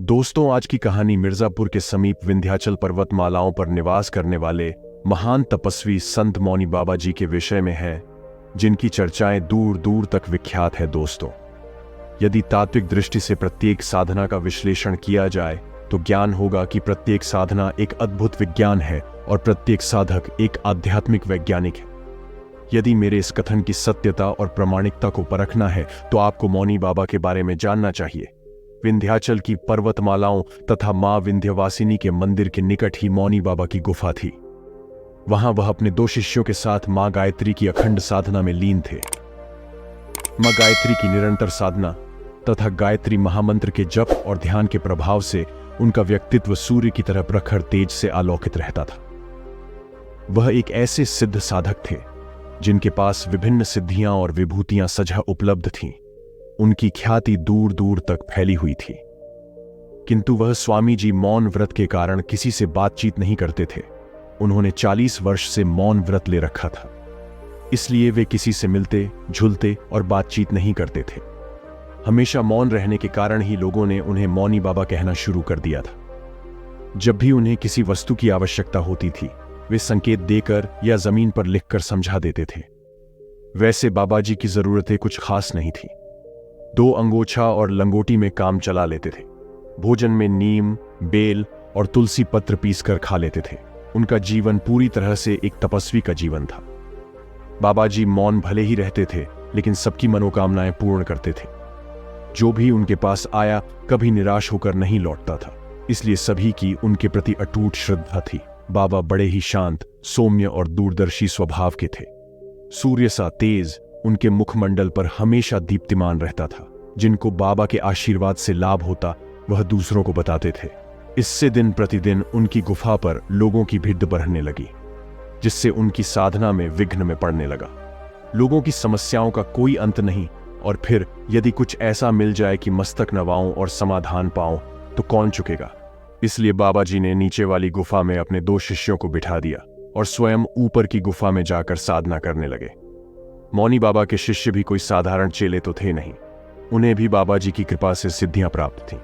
दोस्तों, आज की कहानी मिर्जापुर के समीप विंध्याचल पर्वतमालाओं पर निवास करने वाले महान तपस्वी संत मौनी बाबा जी के विषय में है, जिनकी चर्चाएं दूर दूर तक विख्यात है। दोस्तों, यदि तात्विक दृष्टि से प्रत्येक साधना का विश्लेषण किया जाए तो ज्ञान होगा कि प्रत्येक साधना एक अद्भुत विज्ञान है और प्रत्येक साधक एक आध्यात्मिक वैज्ञानिक है। यदि मेरे इस कथन की सत्यता और प्रामाणिकता को परखना है तो आपको मौनी बाबा के बारे में जानना चाहिए। विंध्याचल की पर्वतमालाओं तथा मां विंध्यवासिनी के मंदिर के निकट ही मौनी बाबा की गुफा थी। वहां वह अपने 2 शिष्यों के साथ मां गायत्री की अखंड साधना में लीन थे। मां गायत्री की निरंतर साधना तथा गायत्री महामंत्र के जप और ध्यान के प्रभाव से उनका व्यक्तित्व सूर्य की तरह प्रखर तेज से आलोकित रहता था। वह एक ऐसे सिद्ध साधक थे जिनके पास विभिन्न सिद्धियां और विभूतियां सजह उपलब्ध थीं। उनकी ख्याति दूर दूर तक फैली हुई थी, किंतु वह स्वामी जी मौन व्रत के कारण किसी से बातचीत नहीं करते थे। उन्होंने 40 वर्ष से मौन व्रत ले रखा था, इसलिए वे किसी से मिलते, झुलते और बातचीत नहीं करते थे। हमेशा मौन रहने के कारण ही लोगों ने उन्हें मौनी बाबा कहना शुरू कर दिया था। जब भी उन्हें किसी वस्तु की आवश्यकता होती थी, वे संकेत देकर या जमीन पर लिखकर समझा देते थे। वैसे बाबा जी की जरूरतें कुछ खास नहीं थी। 2 अंगोछा और लंगोटी में काम चला लेते थे। भोजन में नीम, बेल और तुलसी पत्र पीसकर खा लेते थे। उनका जीवन पूरी तरह से एक तपस्वी का जीवन था। बाबा जी मौन भले ही रहते थे, लेकिन सबकी मनोकामनाएं पूर्ण करते थे। जो भी उनके पास आया कभी निराश होकर नहीं लौटता था, इसलिए सभी की उनके प्रति अटूट श्रद्धा थी। बाबा बड़े ही शांत, सौम्य और दूरदर्शी स्वभाव के थे। सूर्य सा तेज उनके मुखमंडल पर हमेशा दीप्तिमान रहता था। जिनको बाबा के आशीर्वाद से लाभ होता वह दूसरों को बताते थे। इससे दिन प्रतिदिन उनकी गुफा पर लोगों की भीड़ बढ़ने लगी, जिससे उनकी साधना में विघ्न में पड़ने लगा। लोगों की समस्याओं का कोई अंत नहीं, और फिर यदि कुछ ऐसा मिल जाए कि मस्तक नवाऊं और समाधान पाऊं तो कौन चुकेगा। इसलिए बाबा जी ने नीचे वाली गुफा में अपने 2 शिष्यों को बिठा दिया और स्वयं ऊपर की गुफा में जाकर साधना करने लगे। मौनी बाबा के शिष्य भी कोई साधारण चेले तो थे नहीं। उन्हें भी बाबा जी की कृपा से सिद्धियां प्राप्त थीं,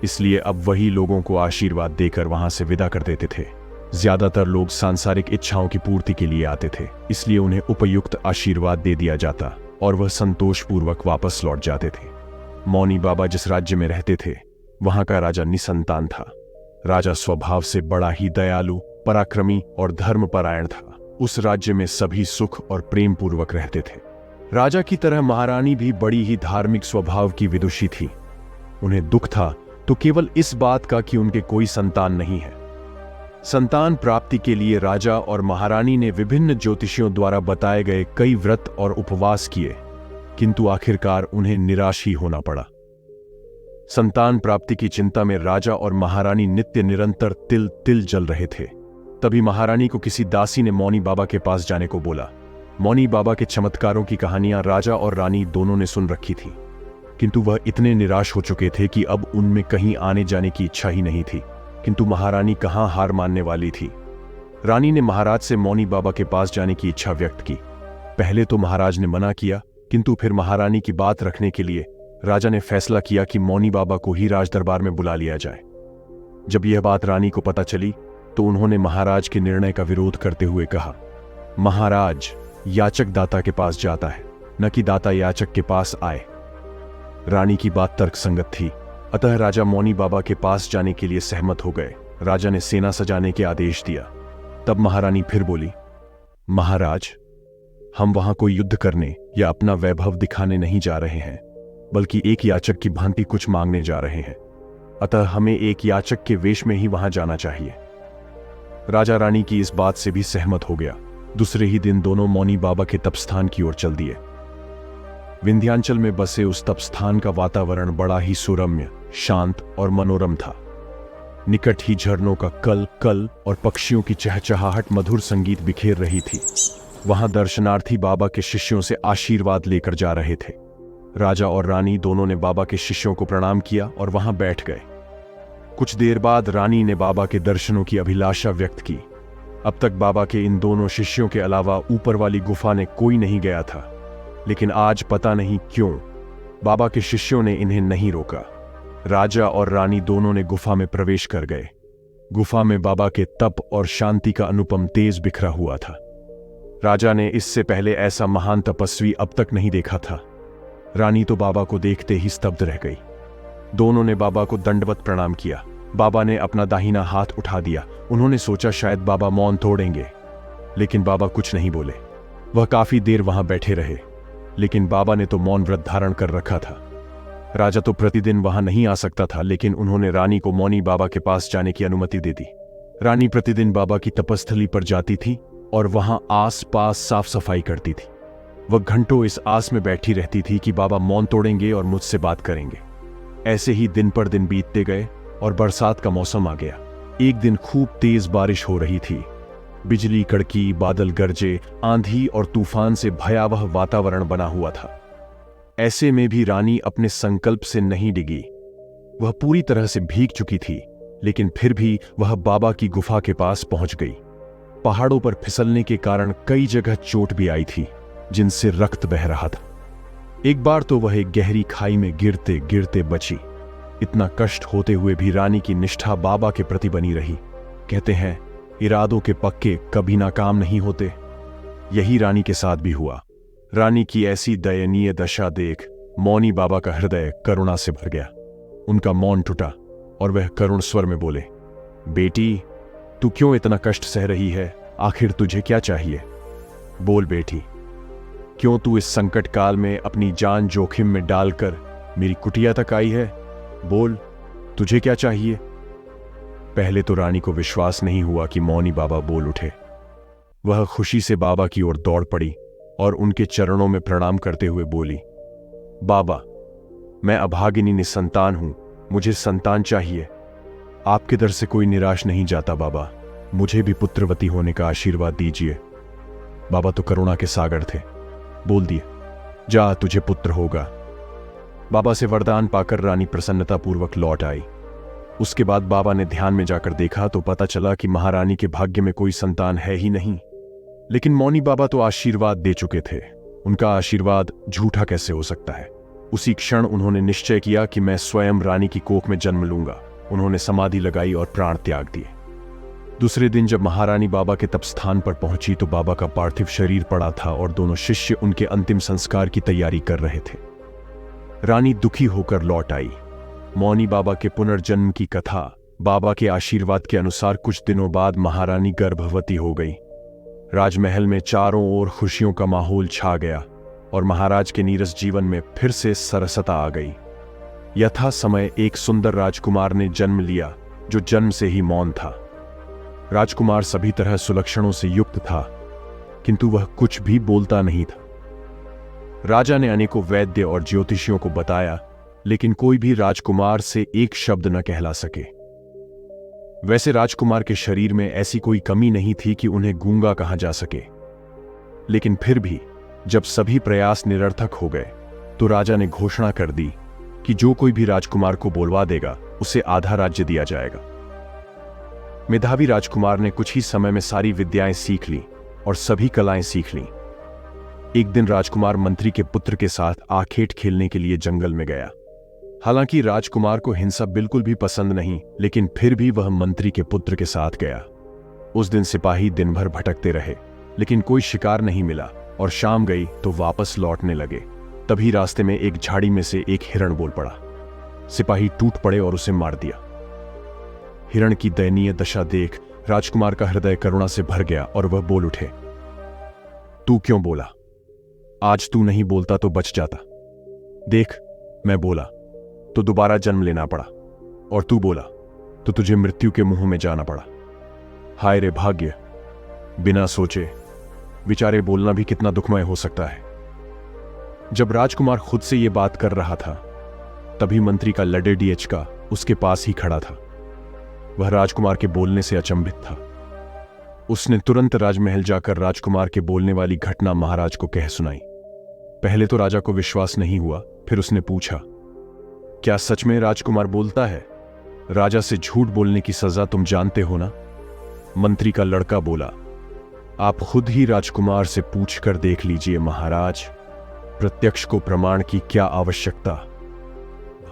इसलिए अब वही लोगों को आशीर्वाद देकर वहां से विदा कर देते थे। ज्यादातर लोग सांसारिक इच्छाओं की पूर्ति के लिए आते थे, इसलिए उन्हें उपयुक्त आशीर्वाद दे दिया जाता और वह संतोषपूर्वक वापस लौट जाते थे। मौनी बाबा जिस राज्य में रहते थे वहां का राजा निसंतान था। राजा स्वभाव से बड़ा ही दयालु, पराक्रमी और धर्मपरायण था। उस राज्य में सभी सुख और प्रेम पूर्वक रहते थे। राजा की तरह महारानी भी बड़ी ही धार्मिक स्वभाव की विदुषी थी। उन्हें दुख था तो केवल इस बात का कि उनके कोई संतान नहीं है। संतान प्राप्ति के लिए राजा और महारानी ने विभिन्न ज्योतिषियों द्वारा बताए गए कई व्रत और उपवास किए, किंतु आखिरकार उन्हें निराश ही होना पड़ा। संतान प्राप्ति की चिंता में राजा और महारानी नित्य निरंतर तिल तिल जल रहे थे। तभी महारानी को किसी दासी ने मौनी बाबा के पास जाने को बोला। मौनी बाबा के चमत्कारों की कहानियां राजा और रानी दोनों ने सुन रखी थी, किंतु वह इतने निराश हो चुके थे कि अब उनमें कहीं आने जाने की इच्छा ही नहीं थी। किंतु महारानी कहां हार मानने वाली थी। रानी ने महाराज से मौनी बाबा के पास जाने की इच्छा व्यक्त की। पहले तो महाराज ने मना किया, किंतु फिर महारानी की बात रखने के लिए राजा ने फैसला किया कि मौनी बाबा को ही राजदरबार में बुला लिया जाए। जब यह बात रानी को पता चली तो उन्होंने महाराज के निर्णय का विरोध करते हुए कहा, महाराज, याचक दाता के पास जाता है, न कि दाता याचक के पास आए। रानी की बात तर्कसंगत थी, अतः राजा मौनी बाबा के पास जाने के लिए सहमत हो गए। राजा ने सेना सजाने के आदेश दिया। तब महारानी फिर बोली, महाराज, हम वहां कोई युद्ध करने या अपना वैभव दिखाने नहीं जा रहे हैं, बल्कि एक याचक की भांति कुछ मांगने जा रहे हैं। अतः हमें एक याचक के वेश में ही वहां जाना चाहिए। राजा रानी की इस बात से भी सहमत हो गया। दूसरे ही दिन दोनों मौनी बाबा के तपस्थान की ओर चल दिए। विंध्याचल में बसे उस तपस्थान का वातावरण बड़ा ही सुरम्य, शांत और मनोरम था। निकट ही झरनों का कल कल और पक्षियों की चहचहाहट मधुर संगीत बिखेर रही थी। वहां दर्शनार्थी बाबा के शिष्यों से आशीर्वाद लेकर जा रहे थे। राजा और रानी दोनों ने बाबा के शिष्यों को प्रणाम किया और वहां बैठ गए। कुछ देर बाद रानी ने बाबा के दर्शनों की अभिलाषा व्यक्त की। अब तक बाबा के इन दोनों शिष्यों के अलावा ऊपर वाली गुफा ने कोई नहीं गया था, लेकिन आज पता नहीं क्यों बाबा के शिष्यों ने इन्हें नहीं रोका। राजा और रानी दोनों ने गुफा में प्रवेश कर गए। गुफा में बाबा के तप और शांति का अनुपम तेज बिखरा हुआ था। राजा ने इससे पहले ऐसा महान तपस्वी अब तक नहीं देखा था। रानी तो बाबा को देखते ही स्तब्ध रह गई। दोनों ने बाबा को दंडवत प्रणाम किया। बाबा ने अपना दाहिना हाथ उठा दिया। उन्होंने सोचा शायद बाबा मौन तोड़ेंगे, लेकिन बाबा कुछ नहीं बोले। वह काफी देर वहां बैठे रहे, लेकिन बाबा ने तो मौन व्रत धारण कर रखा था। राजा तो प्रतिदिन वहां नहीं आ सकता था, लेकिन उन्होंने रानी को मौनी बाबा के पास जाने की अनुमति दे दी। रानी प्रतिदिन बाबा की तपस्थली पर जाती थी और वहां आस पास साफ सफाई करती थी। वह घंटों इस आस में बैठी रहती थी कि बाबा मौन तोड़ेंगे और मुझसे बात करेंगे। ऐसे ही दिन पर दिन बीतते गए और बरसात का मौसम आ गया। एक दिन खूब तेज बारिश हो रही थी। बिजली कड़की, बादल गरजे, आंधी और तूफान से भयावह वातावरण बना हुआ था। ऐसे में भी रानी अपने संकल्प से नहीं डिगी। वह पूरी तरह से भीग चुकी थी, लेकिन फिर भी वह बाबा की गुफा के पास पहुंच गई। पहाड़ों पर फिसलने के कारण कई जगह चोट भी आई थी, जिनसे रक्त बह रहा था। एक बार तो वह एक गहरी खाई में गिरते गिरते बची। इतना कष्ट होते हुए भी रानी की निष्ठा बाबा के प्रति बनी रही। कहते हैं, इरादों के पक्के कभी नाकाम नहीं होते। यही रानी के साथ भी हुआ। रानी की ऐसी दयनीय दशा देख मौनी बाबा का हृदय करुणा से भर गया। उनका मौन टूटा और वह करुण स्वर में बोले, बेटी, तू क्यों इतना कष्ट सह रही है? आखिर तुझे क्या चाहिए? बोल बेटी, क्यों तू इस संकट काल में अपनी जान जोखिम में डालकर मेरी कुटिया तक आई है? बोल, तुझे क्या चाहिए? पहले तो रानी को विश्वास नहीं हुआ कि मौनी बाबा बोल उठे। वह खुशी से बाबा की ओर दौड़ पड़ी और उनके चरणों में प्रणाम करते हुए बोली, बाबा, मैं अभागिनी निसंतान हूं, मुझे संतान चाहिए। आपके दर से कोई निराश नहीं जाता बाबा, मुझे भी पुत्रवती होने का आशीर्वाद दीजिए। बाबा तो करुणा के सागर थे। बोल दिए, जा, तुझे पुत्र होगा। बाबा से वरदान पाकर रानी प्रसन्नतापूर्वक लौट आई। उसके बाद बाबा ने ध्यान में जाकर देखा तो पता चला कि महारानी के भाग्य में कोई संतान है ही नहीं। लेकिन मौनी बाबा तो आशीर्वाद दे चुके थे, उनका आशीर्वाद झूठा कैसे हो सकता है? उसी क्षण उन्होंने निश्चय किया कि मैं स्वयं रानी की कोख में जन्म लूंगा। उन्होंने समाधि लगाई और प्राण त्याग दिए। दूसरे दिन जब महारानी बाबा के तपस्थान पर पहुंची तो बाबा का पार्थिव शरीर पड़ा था और दोनों शिष्य उनके अंतिम संस्कार की तैयारी कर रहे थे। रानी दुखी होकर लौट आई। मौनी बाबा के पुनर्जन्म की कथा, बाबा के आशीर्वाद के अनुसार कुछ दिनों बाद महारानी गर्भवती हो गई। राजमहल में चारों ओर खुशियों का माहौल छा गया और महाराज के नीरस जीवन में फिर से सरसता आ गई। यथा समय एक सुंदर राजकुमार ने जन्म लिया, जो जन्म से ही मौन था। राजकुमार सभी तरह सुलक्षणों से युक्त था, किंतु वह कुछ भी बोलता नहीं था। राजा ने अनेकों वैद्य और ज्योतिषियों को बताया, लेकिन कोई भी राजकुमार से एक शब्द न कहला सके। वैसे राजकुमार के शरीर में ऐसी कोई कमी नहीं थी कि उन्हें गूंगा कहा जा सके। लेकिन फिर भी जब सभी प्रयास निरर्थक हो गए तो राजा ने घोषणा कर दी कि जो कोई भी राजकुमार को बोलवा देगा उसे आधा राज्य दिया जाएगा। मेधावी राजकुमार ने कुछ ही समय में सारी विद्याएं सीख ली और सभी कलाएं सीख लीं। एक दिन राजकुमार मंत्री के पुत्र के साथ आखेट खेलने के लिए जंगल में गया। हालांकि राजकुमार को हिंसा बिल्कुल भी पसंद नहीं, लेकिन फिर भी वह मंत्री के पुत्र के साथ गया। उस दिन सिपाही दिन भर भटकते रहे, लेकिन कोई शिकार नहीं मिला और शाम गई तो वापस लौटने लगे। तभी रास्ते में एक झाड़ी में से एक हिरण बोल पड़ा। सिपाही टूट पड़े और उसे मार दिया। हिरण की दयनीय दशा देख राजकुमार का हृदय करुणा से भर गया और वह बोल उठे, तू क्यों बोला? आज तू नहीं बोलता तो बच जाता। देख, मैं बोला तो दोबारा जन्म लेना पड़ा, और तू बोला तो तुझे मृत्यु के मुंह में जाना पड़ा। हाय रे भाग्य! बिना सोचे विचारे बोलना भी कितना दुखमय हो सकता है। जब राजकुमार खुद से यह बात कर रहा था, तभी मंत्री का लडेडियचका उसके पास ही खड़ा था। वह राजकुमार के बोलने से अचंभित था। उसने तुरंत राजमहल जाकर राजकुमार के बोलने वाली घटना महाराज को कह सुनाई। पहले तो राजा को विश्वास नहीं हुआ, फिर उसने पूछा, क्या सच में राजकुमार बोलता है? राजा से झूठ बोलने की सजा तुम जानते हो ना? मंत्री का लड़का बोला, आप खुद ही राजकुमार से पूछकर देख लीजिए महाराज, प्रत्यक्ष को प्रमाण की क्या आवश्यकता।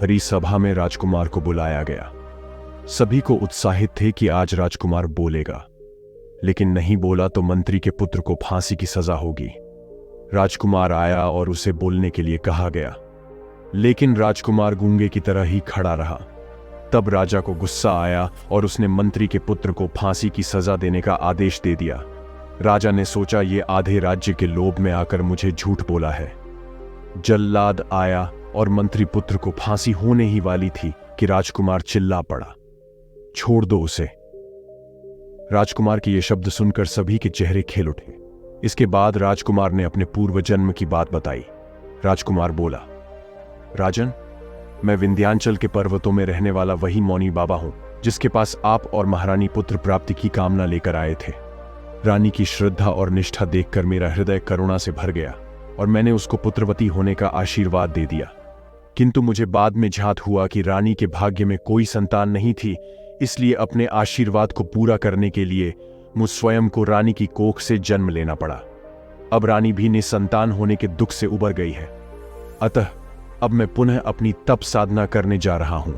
भरी सभा में राजकुमार को बुलाया गया। सभी को उत्साहित थे कि आज राजकुमार बोलेगा, लेकिन नहीं बोला तो मंत्री के पुत्र को फांसी की सजा होगी। राजकुमार आया और उसे बोलने के लिए कहा गया, लेकिन राजकुमार गूंगे की तरह ही खड़ा रहा। तब राजा को गुस्सा आया और उसने मंत्री के पुत्र को फांसी की सजा देने का आदेश दे दिया। राजा ने सोचा, ये आधे राज्य के लोभ में आकर मुझे झूठ बोला है। जल्लाद आया और मंत्री पुत्र को फांसी होने ही वाली थी कि राजकुमार चिल्ला पड़ा, छोड़ दो उसे। राजकुमार के ये शब्द सुनकर सभी के चेहरे खिल उठे। इसके बाद राजकुमार ने अपने पूर्व जन्म की बात बताई। राजकुमार बोला, राजन, मैं विंध्याचल के पर्वतों में रहने वाला वही मौनी बाबा हूं जिसके पास आप और महारानी पुत्र प्राप्ति की कामना लेकर आए थे। रानी की श्रद्धा और निष्ठा देखकर मेरा हृदय करुणा से भर गया और मैंने उसको पुत्रवती होने का आशीर्वाद दे दिया। किंतु मुझे बाद में झात हुआ कि रानी के भाग्य में कोई संतान नहीं थी, इसलिए अपने आशीर्वाद को पूरा करने के लिए मुझ स्वयं को रानी की कोख से जन्म लेना पड़ा। अब रानी भी निसंतान होने के दुख से उबर गई है, अतः अब मैं पुनः अपनी तप साधना करने जा रहा हूं।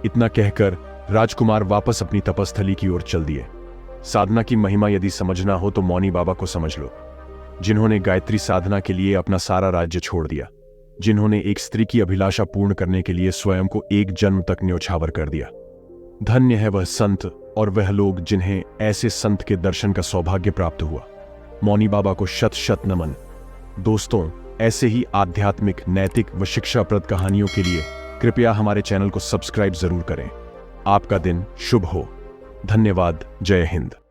इतना कहकर राजकुमार वापस अपनी तपस्थली की ओर चल दिए। साधना की महिमा यदि समझना हो तो मौनी बाबा को समझ लो, जिन्होंने गायत्री साधना के लिए अपना सारा राज्य छोड़ दिया, जिन्होंने एक स्त्री की अभिलाषा पूर्ण करने के लिए स्वयं को एक जन्म तक न्योछावर कर दिया। धन्य है वह संत और वह लोग जिन्हें ऐसे संत के दर्शन का सौभाग्य प्राप्त हुआ। मौनी बाबा को शत शत नमन। दोस्तों, ऐसे ही आध्यात्मिक, नैतिक व शिक्षाप्रद कहानियों के लिए कृपया हमारे चैनल को सब्सक्राइब जरूर करें। आपका दिन शुभ हो। धन्यवाद। जय हिंद।